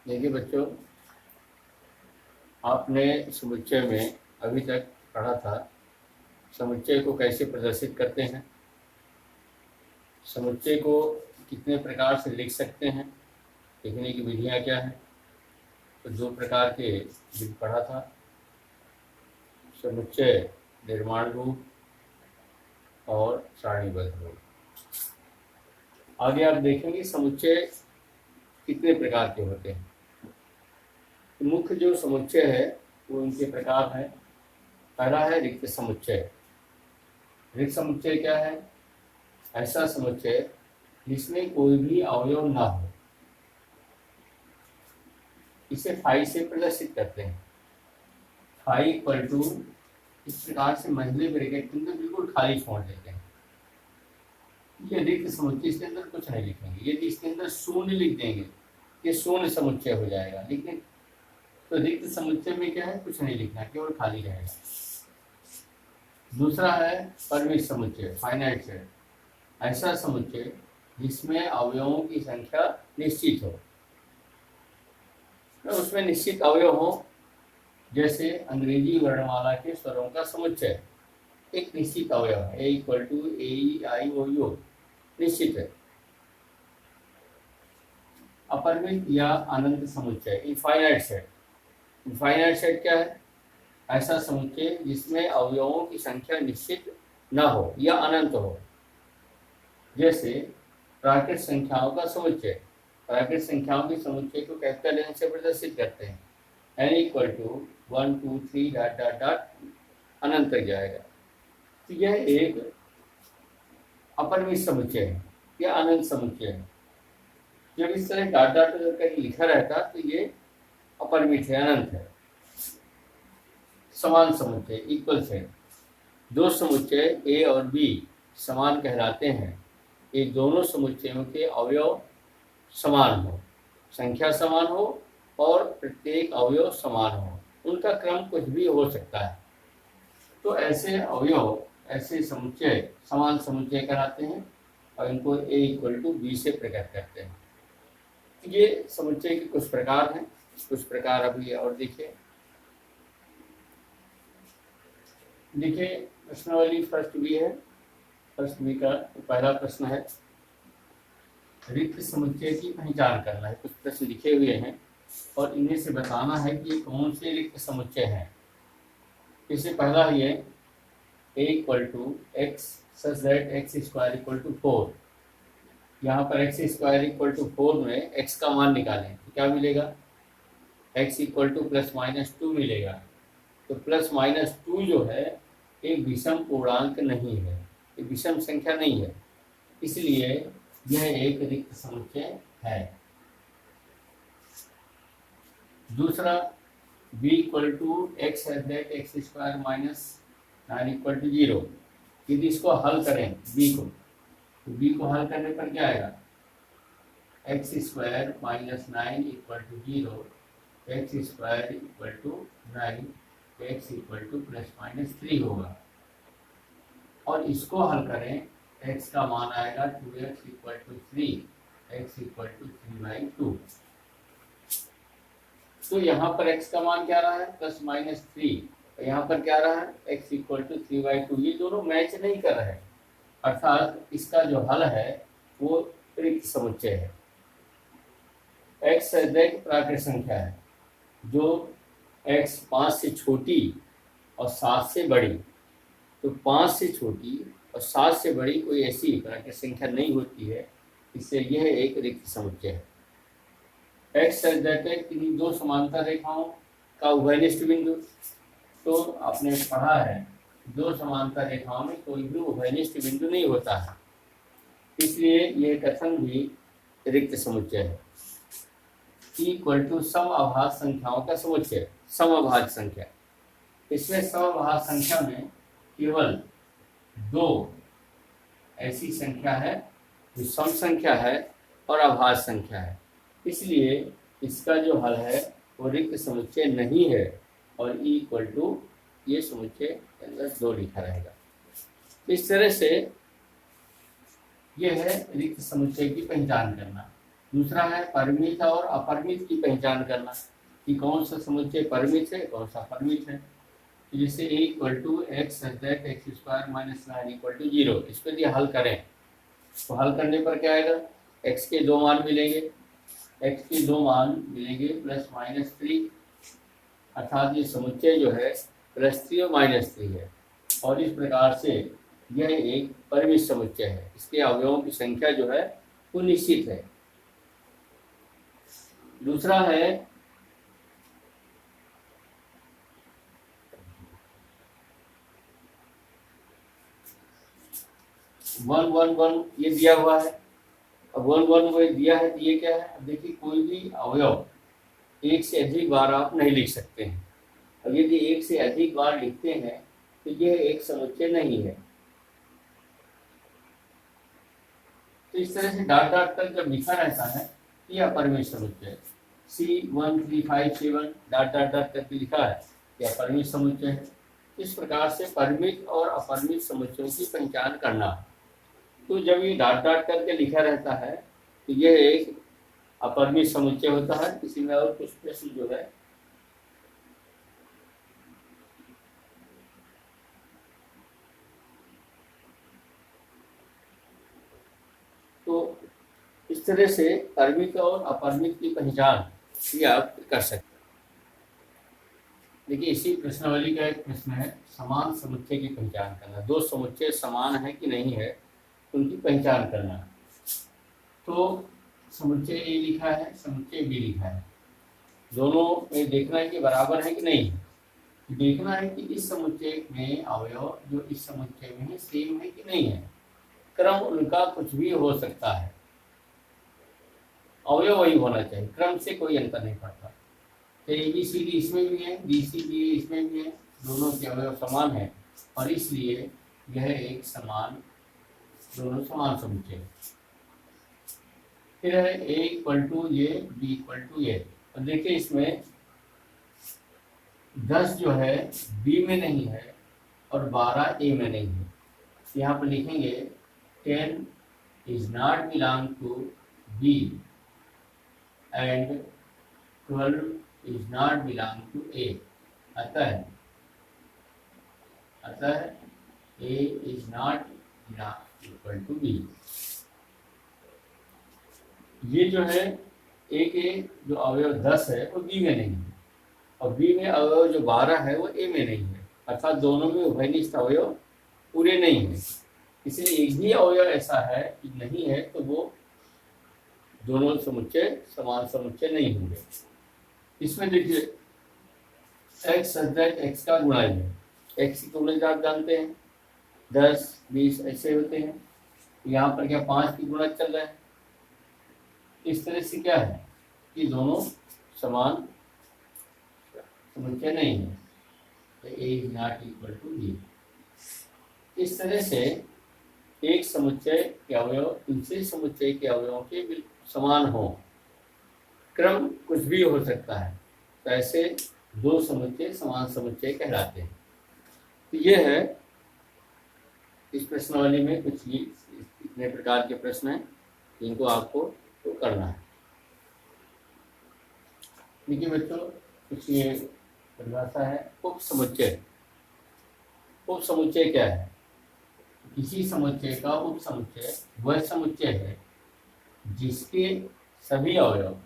देखिए बच्चों, आपने समुच्चय में अभी तक पढ़ा था समुच्चय को कैसे प्रदर्शित करते हैं, समुच्चय को कितने प्रकार से लिख सकते हैं, लिखने की विधियां क्या हैं। तो दो प्रकार के विधि पढ़ा था, समुच्चय निर्माण रूप और सारणीबद्ध रूप। आगे आप देखेंगे समुच्चय कितने प्रकार के होते हैं। तो मुख्य जो समुच्चय है वो इनके प्रकार हैं। पहला है रिक्त समुच्चय। रिक्त समुच्चय क्या है? ऐसा समुच्चय जिसमें कोई भी अवयव ना हो, इसे फाई से प्रदर्शित करते हैं। फाई इक्वल टू, इस प्रकार से मंझले ब्रैकेट के अंदर बिल्कुल खाली छोड़ देते हैं। ये रिक्त समुच्चय, इसके अंदर कुछ नहीं लिखेंगे। यदि इसके अंदर शून्य लिख देंगे ये शून्य समुच्चय हो जाएगा। लेकिन तो रिक्त समुच्चय में क्या है, कुछ नहीं लिखना, केवल खाली रहेगा। दूसरा है परिमित समुच्चय, फाइनाइट सेट। ऐसा समुच्चय जिसमें अवयवों की संख्या निश्चित हो, तो उसमें निश्चित अवयव हो। जैसे अंग्रेजी वर्णमाला के स्वरों का समुच्चय एक निश्चित अवयव है, A equal to A E I O U, निश्चित है। अपरिमित या अनंत समुच्चय, इनफाइनाइट सेट। इनफाइनाइट सेट क्या है? ऐसा समुच्चय जिसमें अवयवों की संख्या निश्चित न हो या अनंत हो। जैसे प्राकृत संख्याओं का समुच्चय। प्राकृत संख्याओं के समुच्चय को कैपिटल एन से प्रदर्शित करते हैं। N equal to 1 2 3 dot dot dot अनंत तक जाएगा। तो यह एक अपरिमित समुच्चय है या अनंत समुच्चय है। जब इस तरह डॉट डॉट करके लिखा रहता तो ये अपरिमित है, अनंत है। समान समुच्चय, इक्वल सेट। दो समुच्चय ए और बी समान कहलाते हैं। ये दोनों समुच्चयों के अवयव समान हो, संख्या समान हो और प्रत्येक अवयव समान हो। उनका क्रम कुछ भी हो सकता है। तो ऐसे अवयव, ऐसे समुच्चय समान समुच्चय कहलाते हैं और इनको ए इक्वल टू बी से प्रकट करते हैं। ये समुच्चय के कुछ प्रकार हैं। कुछ प्रकार अभी और देखिए प्रश्नावली फर्स्ट बी है। फर्स्ट बी का पहला प्रश्न है, रिक्त समुच्चय की पहचान करना है। कुछ प्रश्न लिखे हुए हैं और इन्हें से बताना है कि कौन से रिक्त समुच्चय हैं। इससे पहला ही है A equal to X such that X square equal to 4। यहाँ पर एक्स स्क्वायर इक्वल टू 4 में एक्स का मान निकालें तो क्या मिलेगा? X equal two plus minus 2 मिलेगा। तो प्लस माइनस 2 जो है एक विषम पूर्णांक नहीं है, एक विषम संख्या नहीं है, इसलिए यह एक रिक्त समुच्चय है। दूसरा b equal to x at that X square minus 9 equal to 0। यदि इसको हल करें b को, तो b को हल करने पर क्या आएगा? X square minus 9 equal to 0, x square equal to 9, x equal two plus minus 3 होगा। और इसको हल करें, x का मान आएगा 2x equal to 3, x equal to 3/2। तो यहाँ पर x का मान क्या रहा है? Plus minus 3। और यहाँ पर क्या रहा है? x equal to 3/2। ये दोनों मैच नहीं कर रहे हैं, अर्थात इसका जो हल है वो रिक्त समुच्चय है। x एक प्राकृत संख्या है, जो x 5 से छोटी और 7 से बड़ी, तो 5 से छोटी और 7 से बड़ी कोई ऐसी प्राकृत संख्या नहीं होती है, इससे यह एक रिक्त समुच्चय है। एक्स किन्हीं दो समांतर रेखाओं का उभयनिष्ठ बिंदु। तो आपने पढ़ा है दो समांतर रेखाओं में कोई भी उभयनिष्ठ बिंदु नहीं होता है, इसलिए यह कथन भी रिक्त समुच्चय है। इक्वल टू समअभाज्य संख्याओं का समुच्चय, समअभाज्य संख्या। इसमें समअभाज्य संख्या में केवल दो ऐसी संख्या है जो सम संख्या है और अभाज्य संख्या है, इसलिए इसका जो हल है वो रिक्त समुच्चय नहीं है। और ई इक्वल टू ये समुच्चय के अंदर 2 लिखा रहेगा। इस तरह से यह है रिक्त समुच्चय की पहचान करना। दूसरा है परिमित और अपरिमित की पहचान करना कि कौन सा समुच्चय परिमित है, कौन सा अपरिमित है। तो जैसे a equal to x x square minus 9 equal to 0, इसको यदि हल करें तो हल करने पर क्या आएगा, x के दो मान मिलेंगे, x के दो मान मिलेंगे प्लस माइनस 3, अर्थात ये समुच्चय जो है +3 और -3 है, और इस प्रकार से यह एक परिमित समुच्चय है। इसके अवयवों की संख्या जो है वो निश्चित है। दूसरा है वन वन वन, ये दिया हुआ है। अब वन वन वो दिया है तो ये क्या है, अब देखिए कोई भी अवयव एक से अधिक बार आप नहीं लिख सकते हैं। अब यदि एक से अधिक बार लिखते हैं तो यह एक समुच्चय नहीं है। तो इस तरह से डाट डाट कर जब लिखा रहता है यह अपरिमित समुच्चय, C1357 डाट डाट डाट करके लिखा है, यह अपरिमित समुच्चय है। इस प्रकार से परिमित और अपरिमित समुच्चयों की पहचान करना। तो जब ये डाट डाट करके लिखा रहता है तो यह एक अपरिमित समुच्चय होता है। किसी में और कुछ प्रश्न जो है तो इस तरह से परिमित और अपरिमित की पहचान ये आप कर सकते हैं। देखिए इसी प्रश्नावली का एक प्रश्न है, समान समुच्चय की पहचान करना। दो समुच्चय समान है कि नहीं है उनकी पहचान करना। तो समुच्चय ए लिखा है, समुच्चय बी लिखा है, दोनों में देखना है कि बराबर है कि नहीं है। देखना है कि इस समुच्चय में अवयव जो इस समुच्चय में है सेम है कि नहीं है। क्रम उनका कुछ भी हो सकता है, अवयव वही होना चाहिए, क्रम से कोई अंतर नहीं पड़ता। तो ABCD इसमें भी है, BCD इसमें भी है, दोनों के अवयव समान है और इसलिए यह एक समान, दोनों समान समुच्चय है। फिर है A इक्वल टू ये, B इक्वल टू ये। तो देखिए इसमें 10 जो है B में नहीं है और 12 A में नहीं है। यहाँ पर लिखेंगे 10 is not belong to B and 12 is not belong to A। अतः A is not belong equal to B। ये जो है A के जो अवयव 10 है वो B में नहीं है और B में अवयव जो 12 है वो A में नहीं है, अर्थात दोनों में उभयनिष्ठ अवयव पूरे नहीं है। इसलिए एक भी अवयव ऐसा है कि नहीं है तो वो दोनों समुच्चय समान समुच्चय नहीं होंगे। इसमें देखिए x x का गुणाई है, x की गुणज आप जानते हैं 10 20 ऐसे होते हैं। यहाँ पर क्या 5 की गुणज चल रहा है। इस तरह से क्या है कि दोनों समान समुच्चय नहीं है, तो A is not equal to B। इस तरह से एक समुच्चय के अवयव दूसरे समुच्चय के अवयवों के समान हो, क्रम कुछ भी हो सकता है, तो ऐसे दो समुच्चय समान समुच्चय कहलाते हैं। तो ये है इस प्रश्नावली में कुछ इतने प्रकार के प्रश्न हैं जिनको आपको तो करना है। देखिए बच्चों कुछ ये परिभाषा है उप समुच्चय। उप समुच्चय क्या है, किसी समुच्चय का उप समुच्चय वह समुच्चय है जिसके सभी अवयव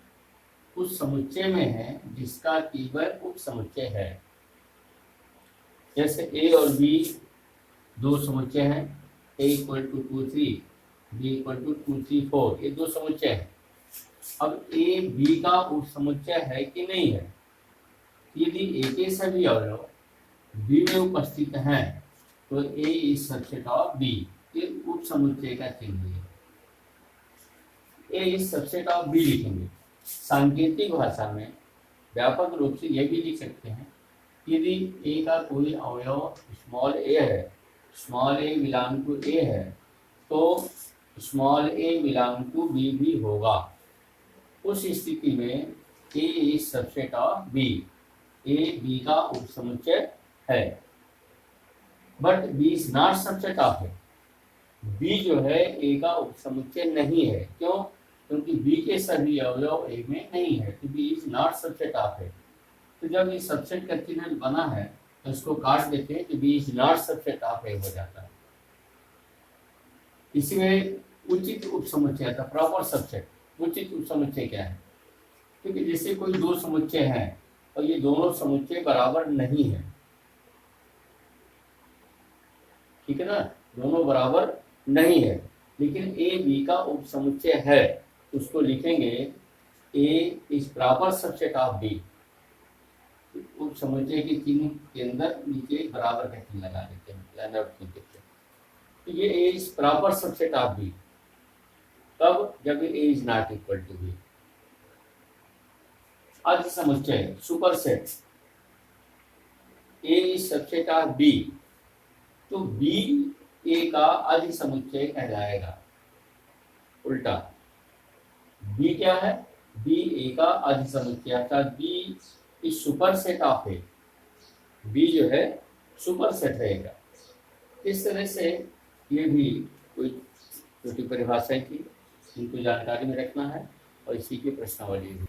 उस समुच्चय में है जिसका केवल उप समुच्चय है। जैसे A और B दो समुच्चय हैं, A equal to 2 3, B equal to 2 3 4, ये दो समुच्चय हैं। अब A B का उप समुच्चय है कि नहीं है, यदि A के सभी अवयव B में उपस्थित हैं तो A is subset of B, ये उप समुच्चय का चिन्ह है। A is subset of B लिखेंगे। सांकेतिक भाषा में व्यापक रूप से यह भी लिख सकते हैं यदि A का कोई अवयव स्मॉल a है, small a belong to A है, तो small a belong to B भी होगा। उस स्थिति में A is subset of B, A B का उपसमुच्चय है। But B is not subset of है, B जो है A का उपसमुच्चय नहीं है। क्यों? क्योंकि बी के सभी अवयव ए में नहीं है, तो B is not subset of A. तो जब ये सबसेट का चिन्ह बना है तो इसको काट देते हैं, तो B is not subset of A हो जाता है। इसमें उचित उपसमुच्चय था, प्रॉपर सबसेट। उचित उपसमुच्चय क्या है? क्योंकि जैसे कोई दो समुच्चय हैं और ये दोनों समुच्चय बराबर नहीं है, ठीक है ना, दोनों बराबर नहीं है, लेकिन ए बी का उपसमुच्चय है, उसको लिखेंगे A is proper subset of B. उपसमुच्चय के चिन्ह के अंदर नीचे बराबर का चिन्ह लगा देते हैं, लाइन आउट देते हैं। तो ये A is proper subset of B, तब जब A is not equal to B. अधि समुच्चय superset, A is subset of B, तो बी ए का अधि समुच्चय कहलाएगा। उल्टा, बी क्या है? बी ए का अधि समुच्चय, अर्थात B is superset of A. B जो है सुपरसेट रहेगा। इस तरह से ये भी कोई छोटी परिभाषाएं थी, इनको जानकारी में रखना है और इसी की प्रश्नावली भी।